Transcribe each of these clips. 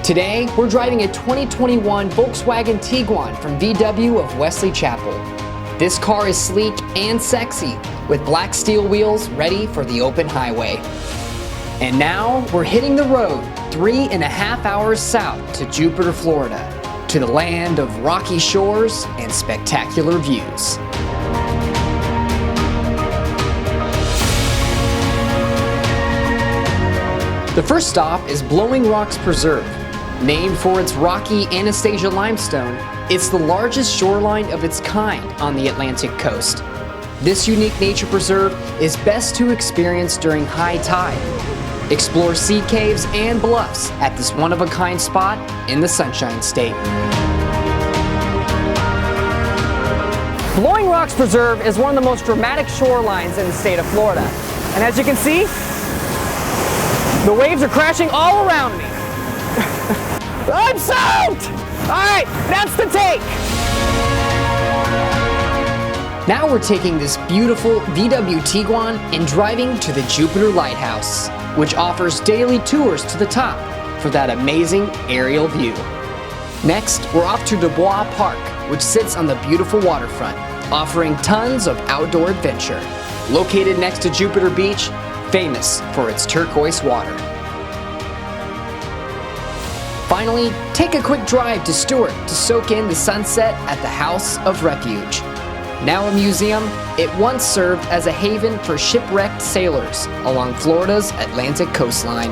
Today, we're driving a 2021 Volkswagen Tiguan from VW of Wesley Chapel. This car is sleek and sexy, with black steel wheels ready for the open highway. And now, we're hitting the road 3.5 hours south to Jupiter, Florida, to the land of rocky shores and spectacular views. The first stop is Blowing Rocks Preserve. Named for its rocky Anastasia limestone, it's the largest shoreline of its kind on the Atlantic coast. This unique nature preserve is best to experience during high tide. Explore sea caves and bluffs at this one-of-a-kind spot in the Sunshine State. Blowing Rocks Preserve is one of the most dramatic shorelines in the state of Florida. And as you can see, the waves are crashing all around me. I'm soaked! All right, that's the take. Now we're taking this beautiful VW Tiguan and driving to the Jupiter Lighthouse, which offers daily tours to the top for that amazing aerial view. Next, we're off to Dubois Park, which sits on the beautiful waterfront, offering tons of outdoor adventure. Located next to Jupiter Beach, famous for its turquoise water. Finally, take a quick drive to Stewart to soak in the sunset at the House of Refuge. Now a museum, it once served as a haven for shipwrecked sailors along Florida's Atlantic coastline.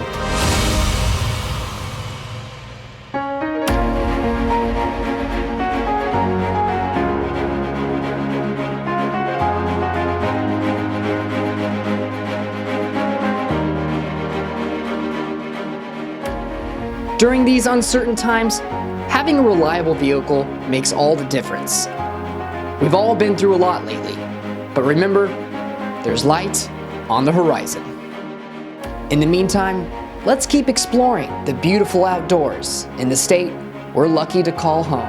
During these uncertain times, having a reliable vehicle makes all the difference. We've all been through a lot lately, but remember, there's light on the horizon. In the meantime, let's keep exploring the beautiful outdoors in the state we're lucky to call home.